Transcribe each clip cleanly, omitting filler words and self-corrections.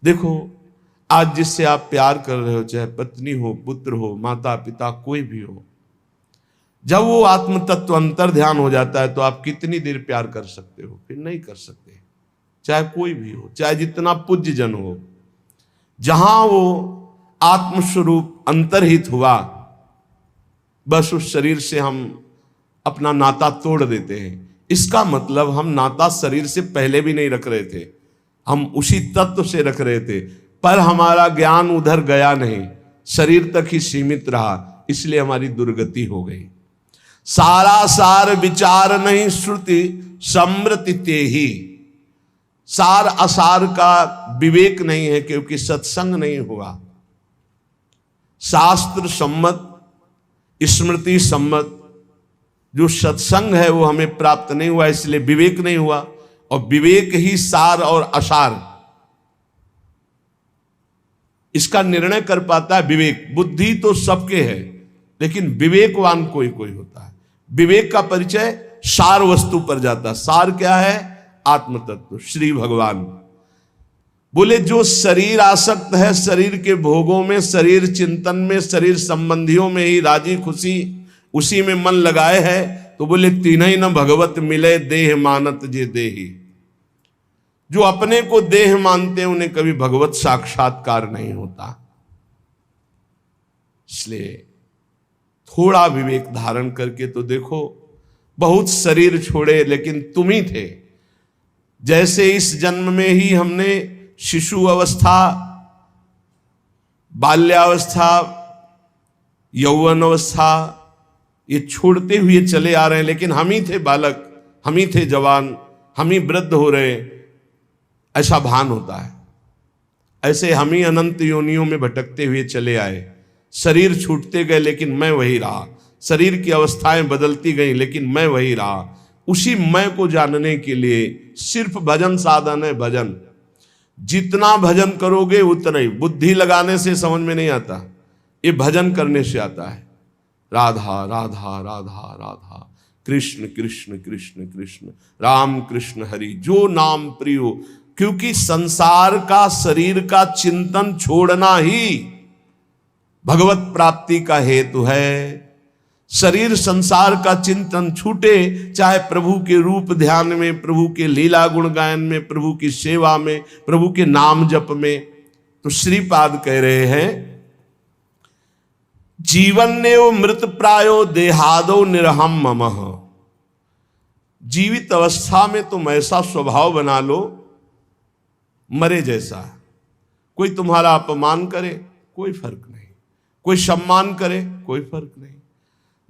देखो, आज जिससे आप प्यार कर रहे हो, चाहे पत्नी हो, पुत्र हो, माता पिता, कोई भी हो, जब वो आत्म तत्व अंतर ध्यान हो जाता है तो आप कितनी देर प्यार कर सकते हो? फिर नहीं कर सकते। चाहे कोई भी हो, चाहे जितना पूज्य जन हो, जहां वो आत्मस्वरूप अंतर्हित हुआ, बस उस शरीर से हम अपना नाता तोड़ देते हैं। इसका मतलब हम नाता शरीर से पहले भी नहीं रख रहे थे, हम उसी तत्व से रख रहे थे, पर हमारा ज्ञान उधर गया नहीं, शरीर तक ही सीमित रहा, इसलिए हमारी दुर्गति हो गई। सारा सार विचार नहीं श्रुति समृति ते ही। सार असार का विवेक नहीं है, क्योंकि सत्संग नहीं हुआ। शास्त्र सम्मत, स्मृति सम्मत जो सत्संग है वो हमें प्राप्त नहीं हुआ, इसलिए विवेक नहीं हुआ। और विवेक ही सार और असार, इसका निर्णय कर पाता है विवेक। बुद्धि तो सबके है, लेकिन विवेकवान कोई कोई होता है। विवेक का परिचय सार वस्तु पर जाता है। सार क्या है? आत्म तत्व, श्री भगवान। बोले जो शरीर आसक्त है, शरीर के भोगों में, शरीर चिंतन में, शरीर संबंधियों में ही राजी खुशी उसी में मन लगाए है, तो बोले तीन ही न भगवत मिले देह मानत जे देही। जो अपने को देह मानते हैं उन्हें कभी भगवत साक्षात्कार नहीं होता। इसलिए थोड़ा विवेक धारण करके तो देखो, बहुत शरीर छोड़े लेकिन तुम ही थे। जैसे इस जन्म में ही हमने शिशु अवस्था, बाल्यावस्था, यौवन अवस्था ये छोड़ते हुए चले आ रहे हैं, लेकिन हम ही थे बालक, हम ही थे जवान, हम ही वृद्ध हो रहे, ऐसा भान होता है। ऐसे हम ही अनंत योनियों में भटकते हुए चले आए। शरीर छूटते गए लेकिन मैं वही रहा, शरीर की अवस्थाएं बदलती गई लेकिन मैं वही रहा। उसी मैं को जानने के लिए सिर्फ भजन साधन है। भजन जितना भजन करोगे उतना ही, बुद्धि लगाने से समझ में नहीं आता, ये भजन करने से आता है। राधा राधा राधा राधा, कृष्ण कृष्ण कृष्ण कृष्ण, राम कृष्ण हरि, जो नाम प्रियो। क्योंकि संसार का, शरीर का चिंतन छोड़ना ही भगवत प्राप्ति का हेतु है। शरीर संसार का चिंतन छूटे, चाहे प्रभु के रूप ध्यान में, प्रभु के लीला गुण गायन में, प्रभु की सेवा में, प्रभु के नाम जप में। तो श्रीपाद कह रहे हैं, जीवन ने वो मृत प्रायो देहादो निरहम ममः। जीवित अवस्था में तुम ऐसा स्वभाव बना लो मरे जैसा। कोई तुम्हारा अपमान करे कोई फर्क नहीं, कोई सम्मान करे कोई फर्क नहीं।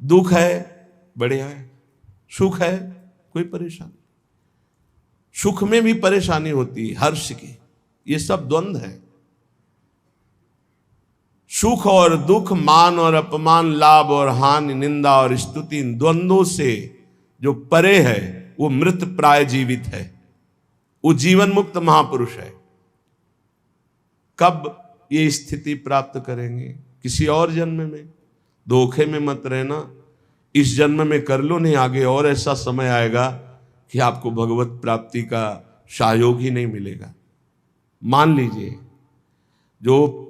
दुख है बढ़िया है, सुख है कोई परेशानी, सुख में भी परेशानी होती है, हर्ष की, ये सब द्वंद्व है। सुख और दुख, मान और अपमान, लाभ और हानि, निंदा और स्तुति, इन द्वंद्वों से जो परे है वो मृत प्राय जीवित है, वो जीवन मुक्त महापुरुष है। कब ये स्थिति प्राप्त करेंगे? किसी और जन्म में। धोखे में मत रहना, इस जन्म में कर लो, नहीं आगे और ऐसा समय आएगा कि आपको भगवत प्राप्ति का सहयोग ही नहीं मिलेगा। मान लीजिए, जो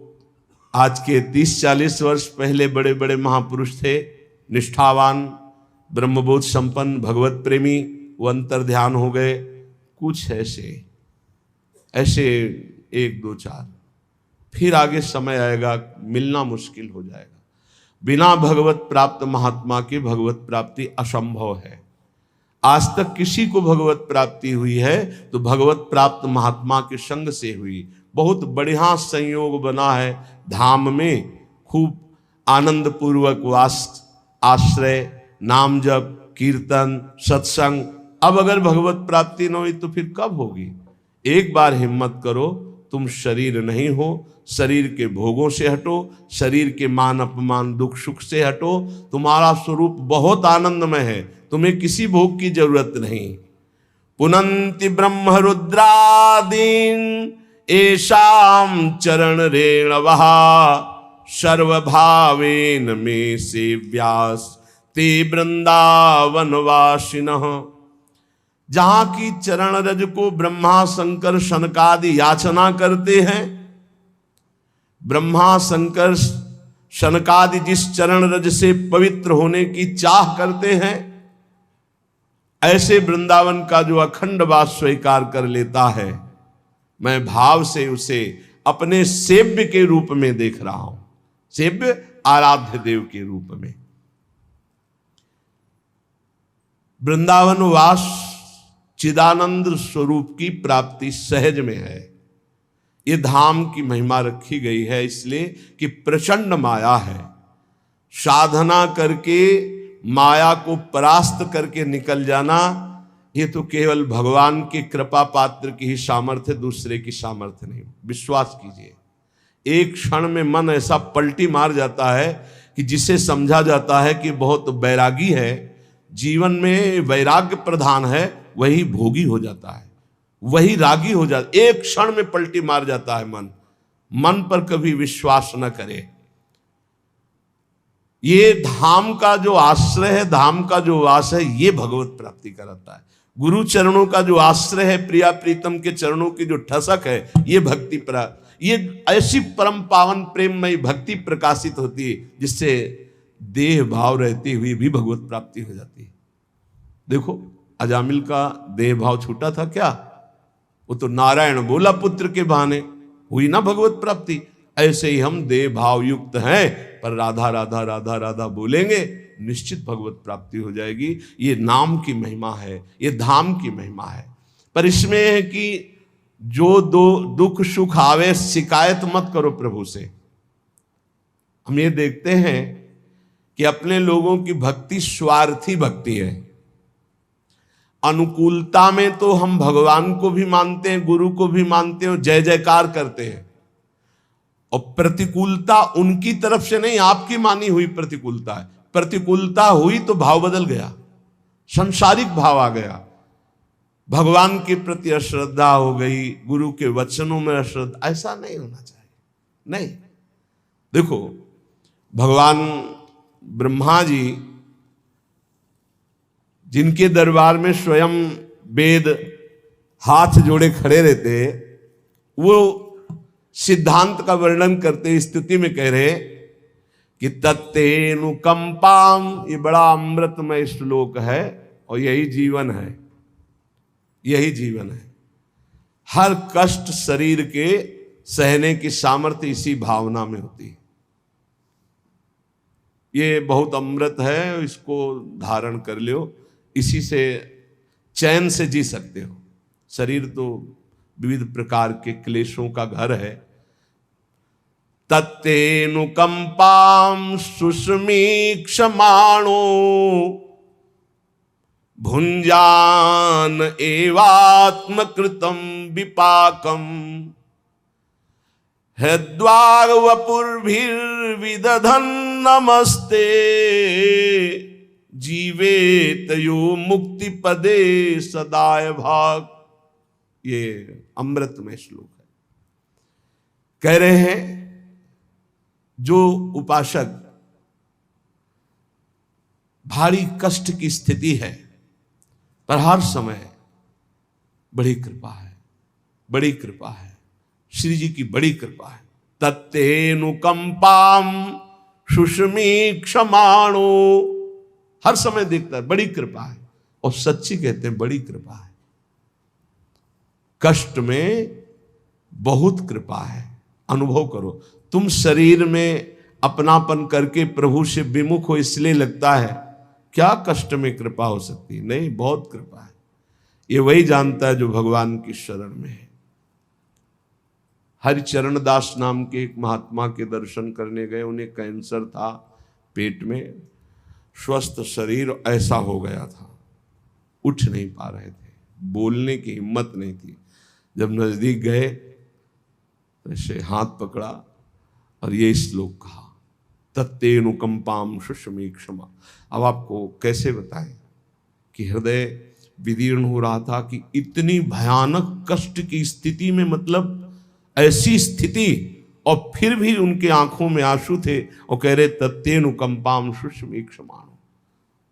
आज के 30-40 वर्ष पहले बड़े बड़े महापुरुष थे, निष्ठावान, ब्रह्मबोध संपन्न, भगवत प्रेमी, वो अंतर ध्यान हो गए। कुछ ऐसे 1, 2, 4, फिर आगे समय आएगा मिलना मुश्किल हो जाएगा। बिना भगवत प्राप्त महात्मा की भगवत प्राप्ति असंभव है। आज तक किसी को भगवत प्राप्ति हुई है तो भगवत प्राप्त महात्मा के संग से हुई। बहुत बढ़िया संयोग बना है धाम में, खूब आनंद पूर्वक वास, आश्रय, नाम जप, कीर्तन, सत्संग। अब अगर भगवत प्राप्ति न हुई तो फिर कब होगी? एक बार हिम्मत करो, तुम शरीर नहीं हो, शरीर के भोगों से हटो, शरीर के मान अपमान दुख सुख से हटो। तुम्हारा स्वरूप बहुत आनंदमय है, तुम्हें किसी भोग की जरूरत नहीं। पुनंति ब्रह्म रुद्रादीन एषाम चरण रेणवः सर्वभावेन मे सेव्यास ते वृंदावन वासिनः। जहां की चरण रज को ब्रह्मा शंकर सनकादि याचना करते हैं, ब्रह्मा शंकर शनकादि जिस चरण रज से पवित्र होने की चाह करते हैं, ऐसे वृंदावन का जो अखंड वास स्वीकार कर लेता है, मैं भाव से उसे अपने सेव्य के रूप में देख रहा हूं, सेव्य आराध्य देव के रूप में। वृंदावन वास चिदानंद स्वरूप की प्राप्ति सहज में है। ये धाम की महिमा रखी गई है इसलिए कि प्रचंड माया है। साधना करके माया को परास्त करके निकल जाना, ये तो केवल भगवान की कृपा पात्र की ही सामर्थ्य, दूसरे की सामर्थ्य नहीं। विश्वास कीजिए, एक क्षण में मन ऐसा पलटी मार जाता है कि जिसे समझा जाता है कि बहुत बैरागी है, जीवन में वैराग्य प्रधान है, वही भोगी हो जाता है, वही रागी हो जाता है। एक क्षण में पलटी मार जाता है मन। मन पर कभी विश्वास न करे। ये धाम का जो आश्रय है, धाम का जो वास है, ये भगवत प्राप्ति कराता है। गुरु चरणों का जो आश्रय है, प्रिया प्रीतम के चरणों की जो ठसक है, ये भक्ति ये ऐसी परम पावन प्रेममयी भक्ति प्रकाशित होती है जिससे देह भाव रहते हुए भी भगवत प्राप्ति हो जाती है। देखो, अजामिल का देह भाव छूटा था क्या? वो तो नारायण बोला पुत्र के बहाने, हुई ना भगवत प्राप्ति। ऐसे ही हम देह भाव युक्त हैं, पर राधा राधा राधा राधा बोलेंगे, निश्चित भगवत प्राप्ति हो जाएगी। ये नाम की महिमा है, ये धाम की महिमा है। पर इसमें है कि जो दुख सुख आवे, शिकायत मत करो प्रभु से। हम ये देखते हैं कि अपने लोगों की भक्ति स्वार्थी भक्ति है। अनुकूलता में तो हम भगवान को भी मानते हैं, गुरु को भी मानते हैं, जय जयकार करते हैं, और प्रतिकूलता उनकी तरफ से नहीं, आपकी मानी हुई प्रतिकूलता है। प्रतिकूलता हुई तो भाव बदल गया, संसारिक भाव आ गया, भगवान के प्रति अश्रद्धा हो गई, गुरु के वचनों में अश्रद्धा। ऐसा नहीं होना चाहिए। नहीं, देखो, भगवान ब्रह्मा जी जिनके दरबार में स्वयं वेद हाथ जोड़े खड़े रहते, वो सिद्धांत का वर्णन करते स्तुति में कह रहे कि तत्तेनुकंपाम, ये बड़ा अमृतमय श्लोक है और यही जीवन है, यही जीवन है। हर कष्ट शरीर के सहने की सामर्थ्य इसी भावना में होती है। ये बहुत अमृत है, इसको धारण कर लो, इसी से चैन से जी सकते हो। शरीर तो विविध प्रकार के क्लेशों का घर है। तत्तेनुकंपाम सुस्मीक्षमाणो भुंजान एवात्मकृतं विपाकम हृद्वार वपुर्भिर्विदधन् नमस्ते जीवेत यो मुक्ति पदे सदाय भाग। ये अमृत में श्लोक है। कह रहे हैं जो उपासक भारी कष्ट की स्थिति है, पर हर समय बड़ी कृपा है, बड़ी कृपा है, श्री जी की बड़ी कृपा है। तत्तेनुकंपाम सुस्मीक्षमाणो, हर समय देखता है, बड़ी कृपा है। और सच्ची कहते हैं बड़ी कृपा है। कष्ट में बहुत कृपा है, अनुभव करो। तुम शरीर में अपनापन करके प्रभु से विमुख हो, इसलिए लगता है क्या कष्ट में कृपा हो सकती है? नहीं, बहुत कृपा है। ये वही जानता है जो भगवान की शरण में है। हरिचरण दास नाम के एक महात्मा के दर्शन करने गए। उन्हें कैंसर था पेट में, स्वस्थ शरीर ऐसा हो गया था, उठ नहीं पा रहे थे, बोलने की हिम्मत नहीं थी। जब नजदीक गए तो ऐसे हाथ पकड़ा और ये श्लोक कहा, तत्तेनुकंपाम सुस्मीक्षमा। अब आपको कैसे बताएं कि हृदय विदीर्ण हो रहा था कि इतनी भयानक कष्ट की स्थिति में, मतलब ऐसी स्थिति, और फिर भी उनके आंखों में आंसू थे और कह रहे तत्तेनुकंपाम सुस्मीक्षमाणो।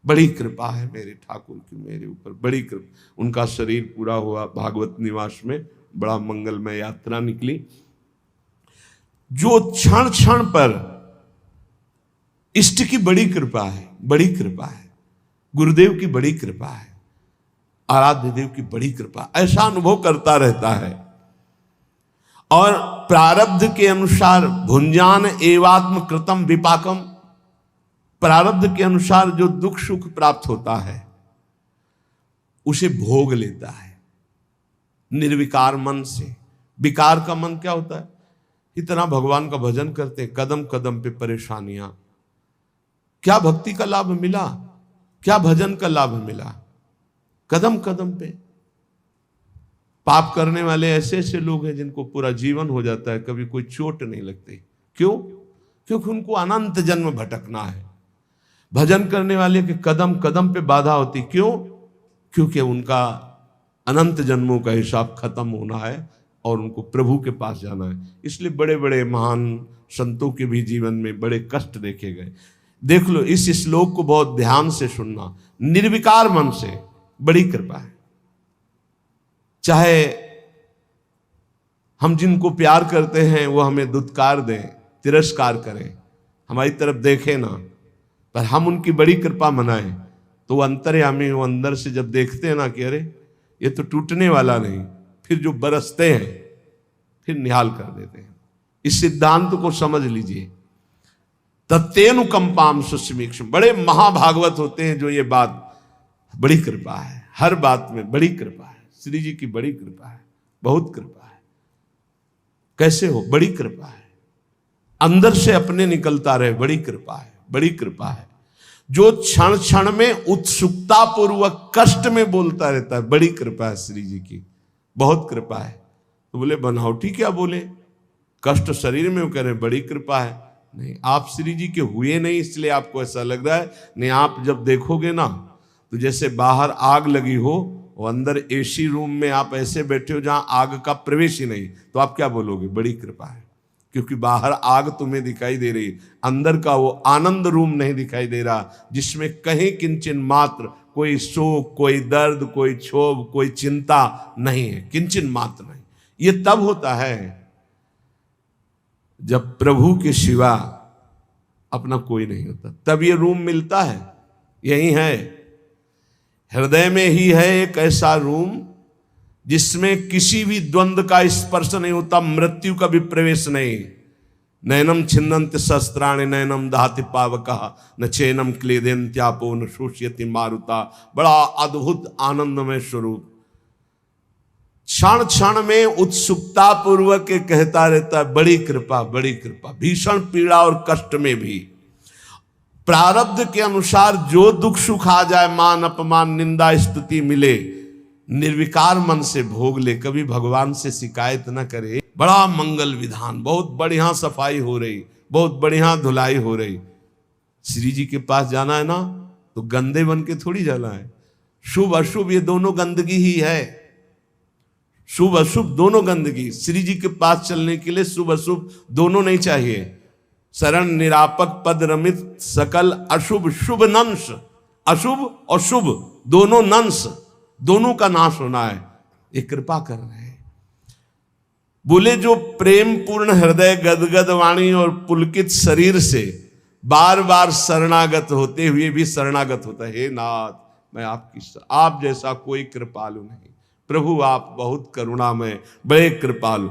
बड़ी कृपा है मेरे ठाकुर की मेरे ऊपर, बड़ी कृपा। उनका शरीर पूरा हुआ, भागवत निवास में बड़ा मंगलमय यात्रा निकली। जो क्षण क्षण पर इष्ट की बड़ी कृपा है, बड़ी कृपा है, गुरुदेव की बड़ी कृपा है, आराध्य देव की बड़ी कृपा, ऐसा अनुभव करता रहता है। और प्रारब्ध के अनुसार भुंजान एवात्म कृतम विपाकम, प्रारब्ध के अनुसार जो दुख सुख प्राप्त होता है उसे भोग लेता है निर्विकार मन से। विकार का मन क्या होता है? इतना भगवान का भजन करते हैं, कदम कदम पे परेशानियां, क्या भक्ति का लाभ मिला, क्या भजन का लाभ मिला? कदम कदम पे पाप करने वाले ऐसे ऐसे लोग हैं जिनको पूरा जीवन हो जाता है, कभी कोई चोट नहीं लगती। क्यों? क्योंकि उनको अनंत जन्म भटकना है। भजन करने वाले के कदम कदम पे बाधा होती, क्यों? क्योंकि उनका अनंत जन्मों का हिसाब खत्म होना है और उनको प्रभु के पास जाना है। इसलिए बड़े बड़े महान संतों के भी जीवन में बड़े कष्ट देखे गए। देख लो, इस श्लोक को बहुत ध्यान से सुनना। निर्विकार मन से बड़ी कृपा है। चाहे हम जिनको प्यार करते हैं वो हमें दुत्कार दें, तिरस्कार करें, हमारी तरफ देखें ना, पर हम उनकी बड़ी कृपा मनाएं, तो वो अंतर्यामी, वो अंदर से जब देखते हैं ना कि अरे ये तो टूटने वाला नहीं, फिर जो बरसते हैं फिर निहाल कर देते हैं। इस सिद्धांत को समझ लीजिए। तत्तेनुकंपाम सुस्मीक्षम, बड़े महाभागवत होते हैं जो ये बात, बड़ी कृपा है, हर बात में बड़ी कृपा है। श्री जी की बड़ी कृपा है, बहुत कृपा है। कैसे हो? बड़ी कृपा है, अंदर से अपने निकलता रहे, बड़ी कृपा है, बड़ी कृपा है। जो क्षण क्षण में उत्सुकता पूर्वक कष्ट में बोलता रहता है, बड़ी कृपा है श्री जी की, बहुत कृपा है। तो बोले बनावटी क्या बोले, कष्ट शरीर में, वो कह रहे बड़ी कृपा है। नहीं, आप श्री जी के हुए नहीं इसलिए आपको ऐसा लग रहा है। नहीं, आप जब देखोगे ना तो जैसे बाहर आग लगी हो और अंदर एसी रूम में आप ऐसे बैठे हो जहां आग का प्रवेश ही नहीं, तो आप क्या बोलोगे? बड़ी कृपा है। क्योंकि बाहर आग तुम्हें दिखाई दे रही, अंदर का वो आनंद रूम नहीं दिखाई दे रहा, जिसमें कहीं किंचन मात्र कोई शोक, कोई दर्द, कोई क्षोभ, कोई चिंता नहीं है, किंचन मात्र नहीं। ये तब होता है जब प्रभु के सिवा अपना कोई नहीं होता, तब ये रूम मिलता है। यही है, हृदय में ही है एक ऐसा रूम जिसमें किसी भी द्वंद्व का स्पर्श नहीं होता, मृत्यु का भी प्रवेश नहीं। नैनम छिन्नन्त शस्त्राणि नैनम दहति पावकः न चैनम क्लेदन्त्यापो न शोष्यति मारुता। बड़ा अद्भुत आनंदमय स्वरूप, क्षण क्षण में उत्सुकता पूर्वक कहता रहता है बड़ी कृपा, बड़ी कृपा। भीषण पीड़ा और कष्ट में भी प्रारब्ध के अनुसार जो दुख सुख आ जाए, मान अपमान निंदा स्तुति मिले, निर्विकार मन से भोग ले, कभी भगवान से शिकायत न करे। बड़ा मंगल विधान, बहुत बढ़िया सफाई हो रही, बहुत बढ़िया धुलाई हो रही। श्री जी के पास जाना है ना तो गंदे बन के थोड़ी जाना है। शुभ अशुभ ये दोनों गंदगी ही है, शुभ अशुभ दोनों गंदगी। श्री जी के पास चलने के लिए शुभ अशुभ दोनों नहीं चाहिए। शरण निरापक पद रमित सकल अशुभ शुभ नंश, अशुभ और शुभ दोनों नंश, दोनों का नाश होना है। ये कृपा कर रहे हैं। बोले जो प्रेम पूर्ण हृदय गदगद वाणी और पुलकित शरीर से बार बार शरणागत होते हुए भी शरणागत होता है, हे नाथ मैं आपकी, आप जैसा कोई कृपालु नहीं प्रभु, आप बहुत करुणामय, बड़े कृपालु।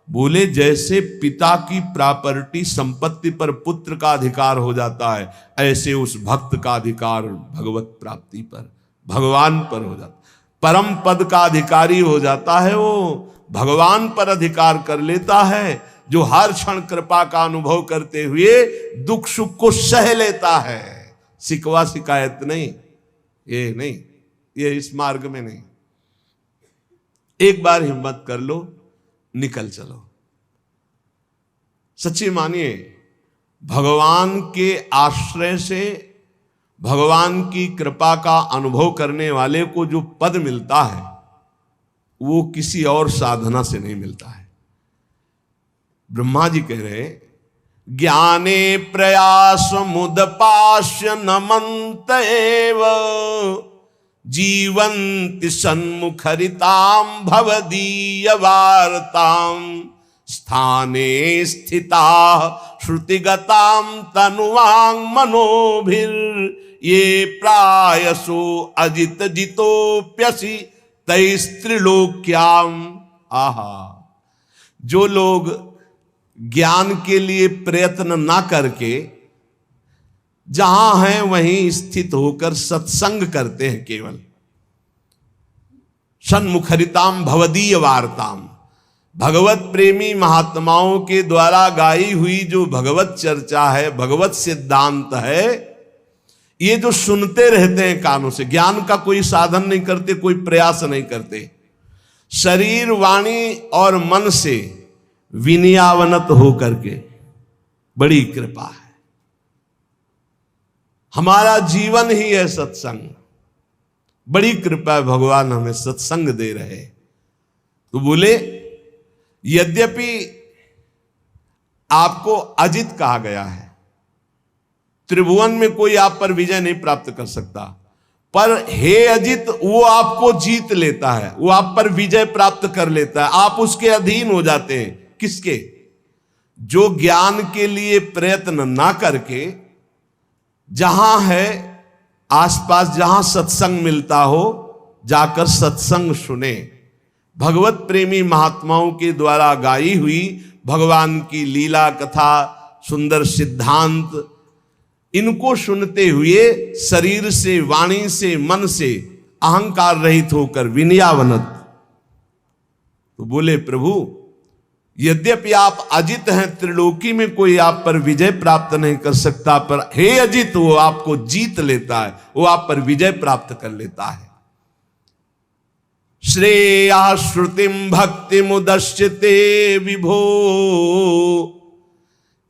बोले जैसे पिता की प्रॉपर्टी संपत्ति पर पुत्र का अधिकार हो जाता है, ऐसे उस भक्त का अधिकार भगवत प्राप्ति पर, भगवान पर हो जाता, परम पद का अधिकारी हो जाता है। वो भगवान पर अधिकार कर लेता है, जो हर क्षण कृपा का अनुभव करते हुए दुख सुख को सह लेता है। शिकवा शिकायत नहीं, ये नहीं, ये इस मार्ग में नहीं। एक बार हिम्मत कर लो, निकल चलो। सच्ची मानिए, भगवान के आश्रय से, भगवान की कृपा का अनुभव करने वाले को जो पद मिलता है वो किसी और साधना से नहीं मिलता है। ब्रह्मा जी कह रहे, ज्ञाने प्रयास मुदपास्य नमन्त एव जीवन्ति सन्मुखरितां भवदीय वार्तां स्थाने स्थिता श्रुतिगतां तनुवां मनोभिर ये प्रायसो अजित जितोप्यसि तैस्त्रिलोक्याम। आहा, जो लोग ज्ञान के लिए प्रयत्न ना करके जहां हैं वहीं स्थित होकर सत्संग करते हैं, केवल सन्मुखरिताम भवदीय वार्ताम, भगवत प्रेमी महात्माओं के द्वारा गाई हुई जो भगवत चर्चा है, भगवत सिद्धांत है, ये जो सुनते रहते हैं कानों से, ज्ञान का कोई साधन नहीं करते, कोई प्रयास नहीं करते, शरीर वाणी और मन से विनयावनत होकर के, बड़ी कृपा है। हमारा जीवन ही है सत्संग, बड़ी कृपा है, भगवान हमें सत्संग दे रहे। तो बोले यद्यपि आपको अजित कहा गया है, त्रिभुवन में कोई आप पर विजय नहीं प्राप्त कर सकता, पर हे अजित वो आपको जीत लेता है, वो आप पर विजय प्राप्त कर लेता है, आप उसके अधीन हो जाते हैं। किसके? जो ज्ञान के लिए प्रयत्न ना करके जहां है आसपास, जहां सत्संग मिलता हो, जाकर सत्संग सुने, भगवत प्रेमी महात्माओं के द्वारा गाई हुई भगवान की लीला कथा, सुंदर सिद्धांत, इनको सुनते हुए शरीर से, वाणी से, मन से अहंकार रहित होकर विनयावनत। तो बोले प्रभु यद्यपि आप अजित हैं, त्रिलोकी में कोई आप पर विजय प्राप्त नहीं कर सकता, पर हे अजित वो आपको जीत लेता है, वो आप पर विजय प्राप्त कर लेता है। श्रेया श्रुतिम भक्ति मुदश्चिते विभो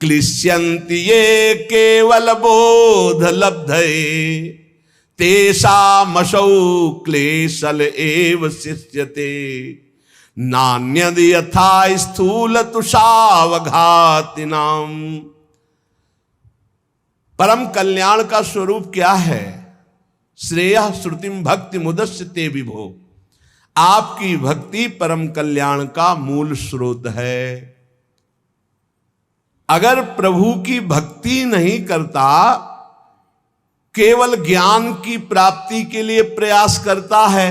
क्लिश्यन्ति ये केवल बोध लब्धये तेषामसौ क्लेशल एव शिष्यते नान्यद यथा स्थूल तुषावघातिनाम। परम कल्याण का स्वरूप क्या है? श्रेयः श्रुतिम भक्ति मुदश्चिते विभो, आपकी भक्ति परम कल्याण का मूल स्रोत है। अगर प्रभु की भक्ति नहीं करता, केवल ज्ञान की प्राप्ति के लिए प्रयास करता है,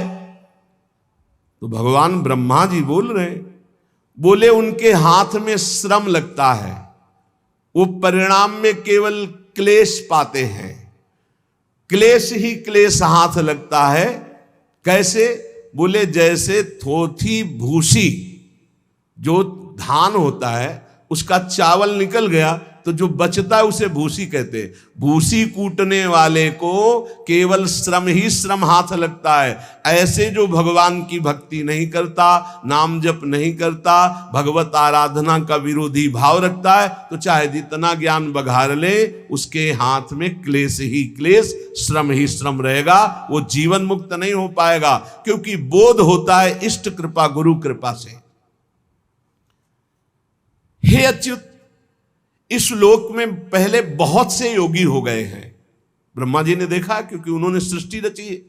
तो भगवान ब्रह्मा जी बोल रहे, बोले उनके हाथ में श्रम लगता है, वो परिणाम में केवल क्लेश पाते हैं, क्लेश ही क्लेश हाथ लगता है। कैसे? बोले जैसे थोथी भूसी, जो धान होता है उसका चावल निकल गया तो जो बचता है उसे भूसी कहते हैं। भूसी कूटने वाले को केवल श्रम ही श्रम हाथ लगता है। ऐसे जो भगवान की भक्ति नहीं करता, नाम जप नहीं करता, भगवत आराधना का विरोधी भाव रखता है, तो चाहे जितना ज्ञान बघार ले, उसके हाथ में क्लेश ही क्लेश, श्रम ही श्रम रहेगा, वो जीवन मुक्त नहीं हो पाएगा। क्योंकि बोध होता है इष्ट कृपा, गुरु कृपा से। हे अच्युत, इस लोक में पहले बहुत से योगी हो गए हैं, ब्रह्मा जी ने देखा, क्योंकि उन्होंने सृष्टि रची है।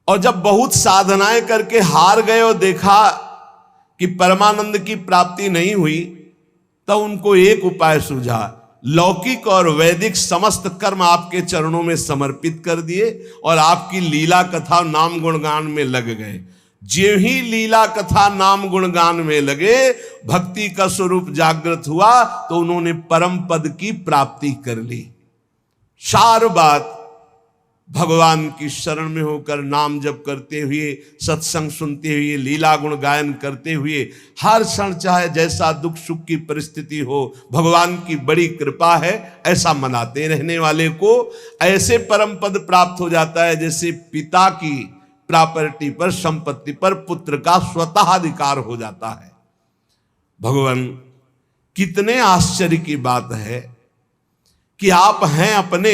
और जब बहुत साधनाएं करके हार गए और देखा कि परमानंद की प्राप्ति नहीं हुई, तब उनको एक उपाय सूझा। लौकिक और वैदिक समस्त कर्म आपके चरणों में समर्पित कर दिए और आपकी लीला कथा नाम गुणगान में लग गए। जो ही लीला कथा नाम गुणगान में लगे, भक्ति का स्वरूप जागृत हुआ, तो उन्होंने परम पद की प्राप्ति कर ली। सार बात भगवान की शरण में होकर नाम जप करते हुए, सत्संग सुनते हुए, लीला गुण गायन करते हुए, हर क्षण चाहे जैसा दुख सुख की परिस्थिति हो, भगवान की बड़ी कृपा है, ऐसा मनाते रहने वाले को ऐसे परम पद प्राप्त हो जाता है जैसे पिता की प्रॉपर्टी पर, संपत्ति पर पुत्र का स्वतः अधिकार हो जाता है। भगवान, कितने आश्चर्य की बात है कि आप हैं अपने,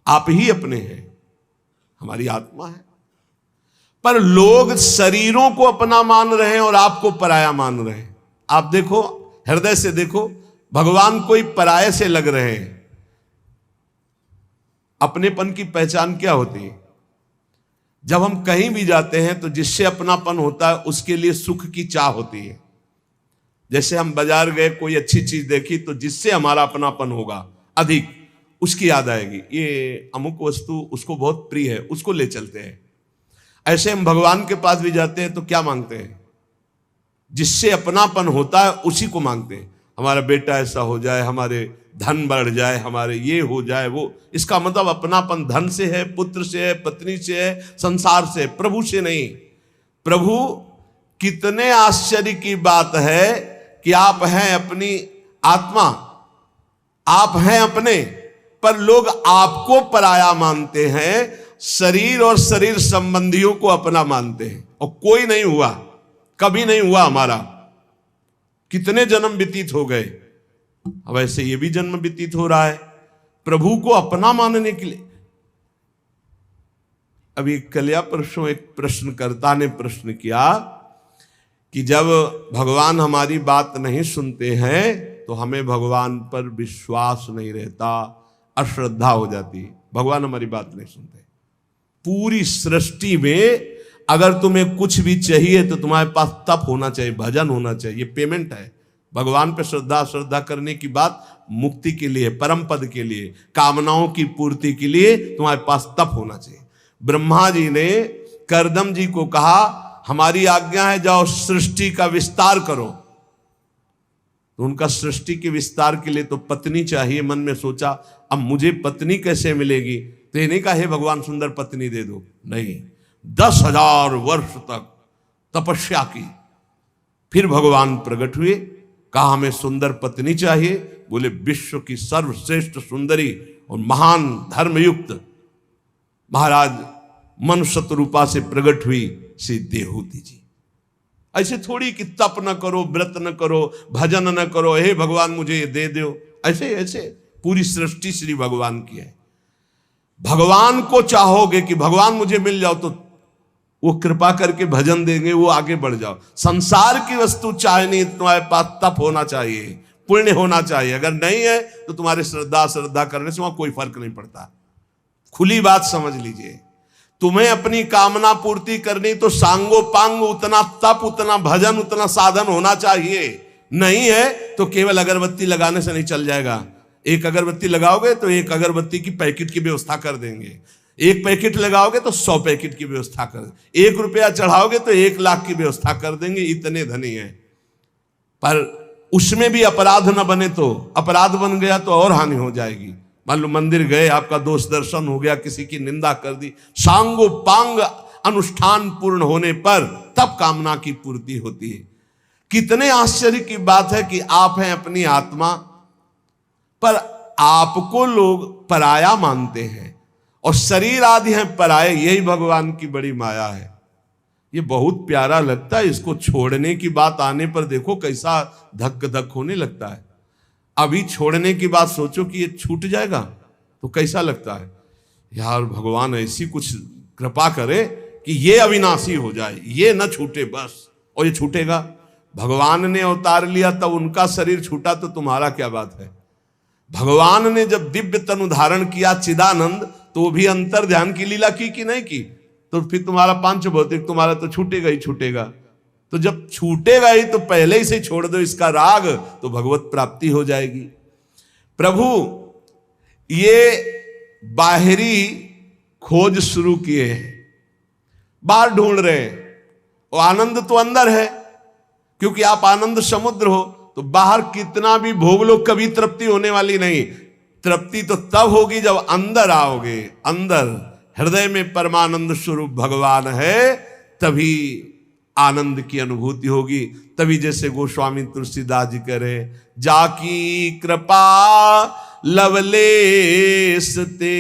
आप ही अपने हैं, हमारी आत्मा है, पर लोग शरीरों को अपना मान रहे हैं और आपको पराया मान रहे हैं। आप देखो, हृदय से देखो, भगवान कोई पराये से लग रहे हैं। अपनेपन की पहचान क्या होती है? जब हम कहीं भी जाते हैं तो जिससे अपनापन होता है उसके लिए सुख की चाह होती है। जैसे हम बाजार गए, कोई अच्छी चीज देखी तो जिससे हमारा अपनापन होगा अधिक, उसकी याद आएगी, ये अमुक वस्तु उसको बहुत प्रिय है, उसको ले चलते हैं। ऐसे हम भगवान के पास भी जाते हैं तो क्या मांगते हैं? जिससे अपनापन होता है उसी को मांगते हैं। हमारा बेटा ऐसा हो जाए, हमारे धन बढ़ जाए, हमारे ये हो जाए वो। इसका मतलब अपनापन धन से है, पुत्र से है, पत्नी से है, संसार से, प्रभु से नहीं। प्रभु, कितने आश्चर्य की बात है कि आप हैं अपनी आत्मा, आप हैं अपने, पर लोग आपको पराया मानते हैं, शरीर और शरीर संबंधियों को अपना मानते हैं। और कोई नहीं हुआ, कभी नहीं हुआ हमारा। कितने जन्म व्यतीत हो गए, अब ऐसे ये भी जन्म व्यतीत हो रहा है प्रभु को अपना मानने के लिए। अभी कल्या परसों एक प्रश्नकर्ता ने प्रश्न किया कि जब भगवान हमारी बात नहीं सुनते हैं तो हमें भगवान पर विश्वास नहीं रहता, अश्रद्धा हो जाती है। भगवान हमारी बात नहीं सुनते। पूरी सृष्टि में अगर तुम्हें कुछ भी चाहिए तो तुम्हारे पास तप होना चाहिए, भजन होना चाहिए, पेमेंट है। भगवान पे श्रद्धा करने की बात मुक्ति के लिए, परम पद के लिए, कामनाओं की पूर्ति के लिए तुम्हारे पास तप होना चाहिए। ब्रह्मा जी ने करदम जी को कहा, हमारी आज्ञा है जाओ सृष्टि का विस्तार करो। तो उनका सृष्टि के विस्तार के लिए तो पत्नी चाहिए। मन में सोचा अब मुझे पत्नी कैसे मिलेगी? तो ये नहीं कहा हे भगवान सुंदर पत्नी दे दो, नहीं, 10,000 वर्ष तक तपस्या की। फिर भगवान प्रकट हुए, कहा हमें सुंदर पत्नी चाहिए। बोले विश्व की सर्वश्रेष्ठ सुंदरी और महान धर्मयुक्त महाराज मनुष्य रूपा से प्रकट हुई श्री देहूति जी। ऐसे थोड़ी कि तप न करो, व्रत न करो, भजन न करो, हे भगवान मुझे ये दे दो। ऐसे ऐसे पूरी सृष्टि श्री भगवान की है। भगवान को चाहोगे कि भगवान मुझे मिल जाओ तो वो कृपा करके भजन देंगे, वो आगे बढ़ जाओ। संसार की वस्तु चाहनी, तुम्हारे पास तप होना चाहिए, पुण्य होना चाहिए। अगर नहीं है तो तुम्हारे श्रद्धा करने से वहां कोई फर्क नहीं पड़ता। खुली बात समझ लीजिए। तुम्हें अपनी कामना पूर्ति करनी तो सांगो पांग उतना तप, उतना भजन, उतना साधन होना चाहिए। नहीं है तो केवल अगरबत्ती लगाने से नहीं चल जाएगा। एक अगरबत्ती लगाओगे तो एक अगरबत्ती की पैकेट की व्यवस्था कर देंगे, एक पैकेट लगाओगे तो 100 पैकेट की व्यवस्था कर देंगे, 1 रुपया चढ़ाओगे तो 1 लाख की व्यवस्था कर देंगे। इतने धनी हैं। पर उसमें भी अपराध न बने तो, अपराध बन गया तो और हानि हो जाएगी। मान लो मंदिर गए, आपका दोष दर्शन हो गया, किसी की निंदा कर दी, सांगो पांग अनुष्ठान पूर्ण होने पर तब कामना की पूर्ति होती है। कितने आश्चर्य की बात है कि आप हैं अपनी आत्मा, पर आपको लोग पराया मानते हैं और शरीर आदि हैं पराये। यही भगवान की बड़ी माया है। ये बहुत प्यारा लगता है। इसको छोड़ने की बात आने पर देखो कैसा धक धक होने लगता है। अभी छोड़ने की बात सोचो कि ये छूट जाएगा तो कैसा लगता है। यार भगवान ऐसी कुछ कृपा करे कि ये अविनाशी हो जाए, ये न छूटे बस। और ये छूटेगा। भगवान ने अवतार लिया तब उनका शरीर छूटा तो तुम्हारा क्या बात है। भगवान ने जब दिव्य तनु धारण किया चिदानंद, तो वो भी अंतर ध्यान की लीला की कि नहीं की? तो फिर तुम्हारा पांच भौतिक तुम्हारा तो छूटेगा ही छूटेगा। तो जब छूटेगा ही तो पहले ही से छोड़ दो इसका राग, तो भगवत प्राप्ति हो जाएगी। प्रभु ये बाहरी खोज शुरू किए हैं, बाहर ढूंढ रहे हैं। और आनंद तो अंदर है, क्योंकि आप आनंद समुद्र हो। तो बाहर कितना भी भोग लो कभी तृप्ति होने वाली नहीं। तृप्ति तो तब होगी जब अंदर आओगे। अंदर हृदय में परमानंद स्वरूप भगवान है, तभी आनंद की अनुभूति होगी। तभी जैसे गोस्वामी तुलसीदास जी कह रहे, जाकी कृपा लवलेश ते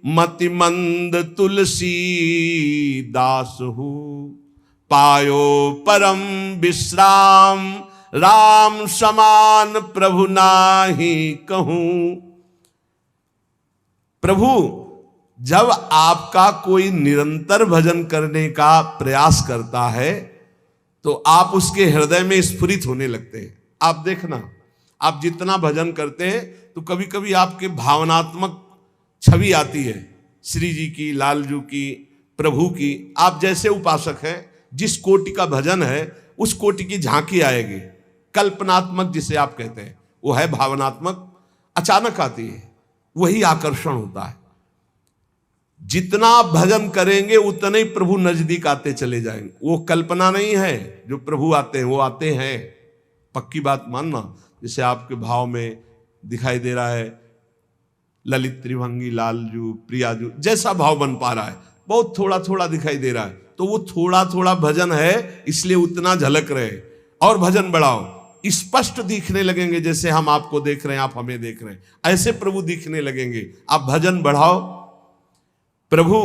मति मंद तुलसी दास हु, पायो परम विश्राम राम समान प्रभु नाही कहूं। प्रभु जब आपका कोई निरंतर भजन करने का प्रयास करता है तो आप उसके हृदय में स्फुरित होने लगते हैं। आप देखना, आप जितना भजन करते हैं तो कभी कभी आपके भावनात्मक छवि आती है, श्री जी की, लालजू की, प्रभु की। आप जैसे उपासक हैं, जिस कोटि का भजन है उस कोटि की झांकी आएगी। कल्पनात्मक जिसे आप कहते हैं, वो है भावनात्मक, अचानक आती है, वही आकर्षण होता है। जितना भजन करेंगे उतने ही प्रभु नजदीक आते चले जाएंगे। वो कल्पना नहीं है, जो प्रभु आते हैं वो आते हैं, पक्की बात मानना। जैसे आपके भाव में दिखाई दे रहा है ललित त्रिभंगी लालजू प्रियाजू, जैसा भाव बन पा रहा है, बहुत थोड़ा थोड़ा दिखाई दे रहा है, तो वो थोड़ा थोड़ा भजन है, इसलिए उतना झलक रहे। और भजन बढ़ाओ, स्पष्ट दिखने लगेंगे, जैसे हम आपको देख रहे हैं, आप हमें देख रहे हैं, ऐसे प्रभु दिखने लगेंगे। आप भजन बढ़ाओ। प्रभु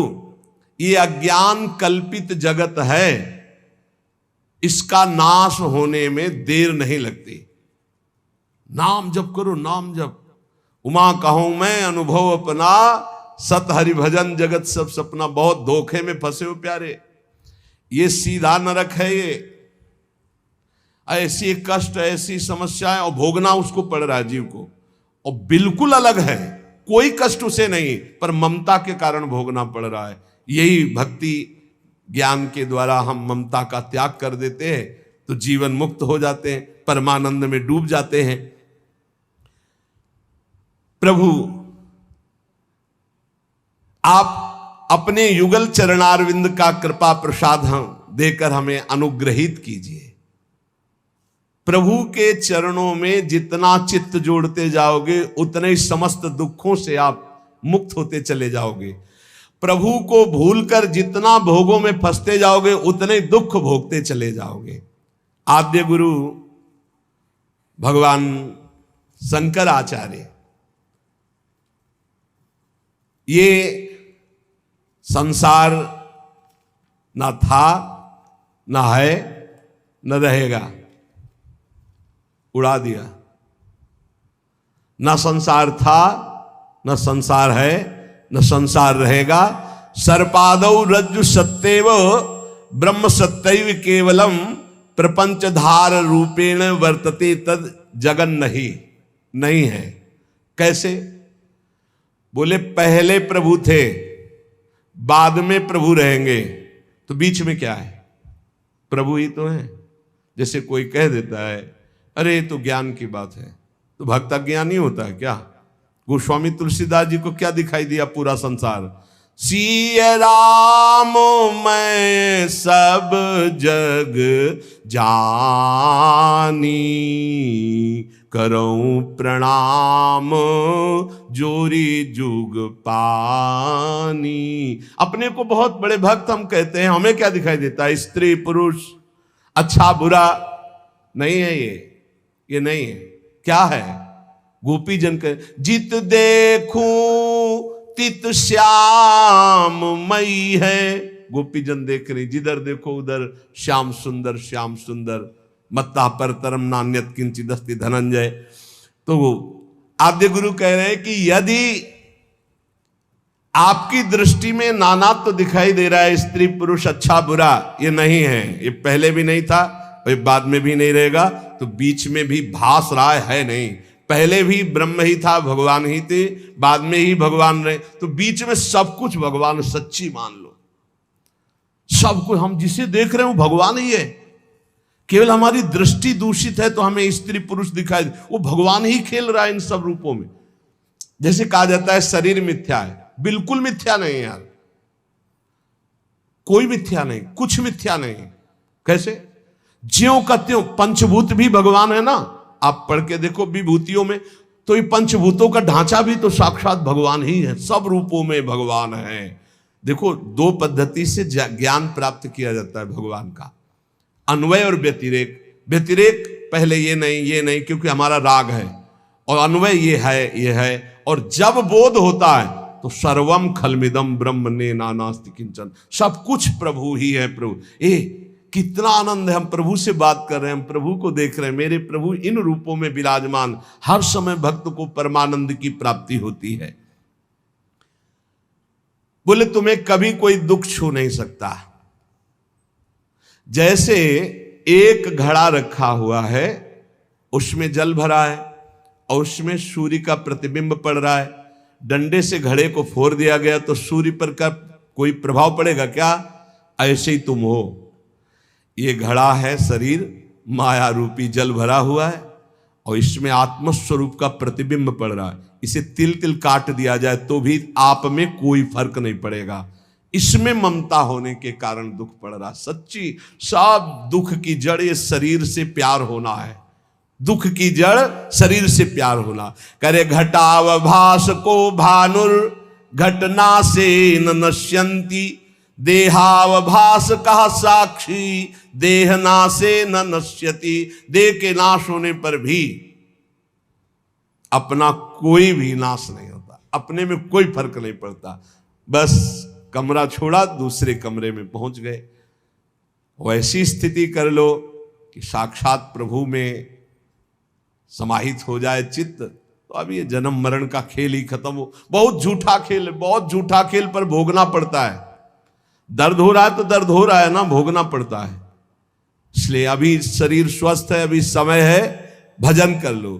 ये अज्ञान कल्पित जगत है, इसका नाश होने में देर नहीं लगती। नाम जप करो, नाम जप। उमा कहूं मैं अनुभव अपना, सत हरि भजन जगत सब सपना। बहुत धोखे में फंसे हो प्यारे, ये सीधा नरक है। ये ऐसी कष्ट, ऐसी समस्याएं, और भोगना उसको पड़ रहा है जीव को, और बिल्कुल अलग है, कोई कष्ट उसे नहीं, पर ममता के कारण भोगना पड़ रहा है। यही भक्ति ज्ञान के द्वारा हम ममता का त्याग कर देते हैं तो जीवन मुक्त हो जाते हैं, परमानंद में डूब जाते हैं। प्रभु आप अपने युगल चरणारविंद का कृपा प्रसाद देकर हमें अनुग्रहित कीजिए। प्रभु के चरणों में जितना चित्त जोड़ते जाओगे उतने ही समस्त दुखों से आप मुक्त होते चले जाओगे। प्रभु को भूलकर जितना भोगों में फंसते जाओगे उतने ही दुख भोगते चले जाओगे। आद्य गुरु भगवान शंकराचार्य ये संसार ना था, ना है, न रहेगा, उड़ा दिया। न संसार था, न संसार है, न संसार रहेगा। सर्पादौ रज्जु सत्येव ब्रह्म सत्यैव केवलम प्रपंच धार रूपेण वर्तते तद जगन नहीं है। कैसे? बोले पहले प्रभु थे, बाद में प्रभु रहेंगे, तो बीच में क्या है? प्रभु ही तो है। जैसे कोई कह देता है अरे ये तो ज्ञान की बात है, तो भक्त अज्ञानी होता है क्या? गोस्वामी तुलसीदास जी को क्या दिखाई दिया पूरा संसार? सिय राम मैं सब जग जानी, करऊं प्रणाम जोरी जुग पानी। अपने को बहुत बड़े भक्त हम कहते हैं, हमें क्या दिखाई देता है? स्त्री पुरुष, अच्छा बुरा नहीं है ये नहीं है। क्या है? गोपी जन के जित देखूं तित श्याम मई है। गोपी जन देख रही, जिधर देखो उधर श्याम सुंदर, श्याम सुंदर। मत्ता पर तरम नान्यत किंचिदस्ति धनंजय। तो आद्य गुरु कह रहे हैं कि यदि आपकी दृष्टि में नानात्व तो दिखाई दे रहा है, स्त्री पुरुष अच्छा बुरा, ये नहीं है, ये पहले भी नहीं था, बाद में भी नहीं रहेगा, तो बीच में भी भास रहा है नहीं। पहले भी ब्रह्म ही था, भगवान ही थे, बाद में ही भगवान रहे, तो बीच में सब कुछ भगवान। सच्ची मान लो, सब कुछ हम जिसे देख रहे हो भगवान ही है। केवल हमारी दृष्टि दूषित है तो हमें स्त्री पुरुष दिखाई दे, वो भगवान ही खेल रहा है इन सब रूपों में। जैसे कहा जाता है शरीर मिथ्या है, बिल्कुल मिथ्या नहीं है यार, कोई मिथ्या नहीं, कुछ मिथ्या नहीं। कैसे? ज्यों का त्यों। पंचभूत भी भगवान है ना, आप पढ़ के देखो विभूतियों में, तो ये पंचभूतों का ढांचा भी तो साक्षात भगवान ही है, सब रूपों में भगवान है। देखो दो पद्धति से ज्ञान प्राप्त किया जाता है भगवान का, अन्वय और व्यतिरेक। व्यतिरेक पहले ये नहीं क्योंकि हमारा राग है, और अन्वय ये है। और जब बोध होता है तो सर्वम खलमिदम ब्रह्म ने नानास्ति किंचन, सब कुछ प्रभु ही है। प्रभु कितना आनंद है, हम प्रभु से बात कर रहे हैं, हम प्रभु को देख रहे हैं। मेरे प्रभु इन रूपों में विराजमान, हर समय भक्त को परमानंद की प्राप्ति होती है। बोले तुम्हें कभी कोई दुख छू नहीं सकता। जैसे एक घड़ा रखा हुआ है, उसमें जल भरा है और उसमें सूर्य का प्रतिबिंब पड़ रहा है, डंडे से घड़े को फोड़ दिया गया तो सूर्य पर का कोई प्रभाव पड़ेगा क्या? ऐसे ही तुम हो। ये घड़ा है शरीर, माया रूपी जल भरा हुआ है और इसमें आत्मस्वरूप का प्रतिबिंब पड़ रहा है। इसे तिल तिल काट दिया जाए तो भी आप में कोई फर्क नहीं पड़ेगा। इसमें ममता होने के कारण दुख पड़ रहा। सच्ची सब दुख की जड़ ये शरीर से प्यार होना है। दुख की जड़ शरीर से प्यार होना। करे घटावभास को भानुर घटना से न नश्यंती, देहावभास कहा साक्षी देहना से न नश्यति। देह के नाश होने पर भी अपना कोई भी नाश नहीं होता, अपने में कोई फर्क नहीं पड़ता। बस कमरा छोड़ा दूसरे कमरे में पहुंच गए। वैसी स्थिति कर लो कि साक्षात प्रभु में समाहित हो जाए चित्त, तो अब ये जन्म मरण का खेल ही खत्म हो। बहुत झूठा खेल है, बहुत झूठा खेल, पर भोगना पड़ता है। दर्द हो रहा है तो दर्द हो रहा है ना, भोगना पड़ता है। इसलिए अभी शरीर स्वस्थ है, अभी समय है, भजन कर लो।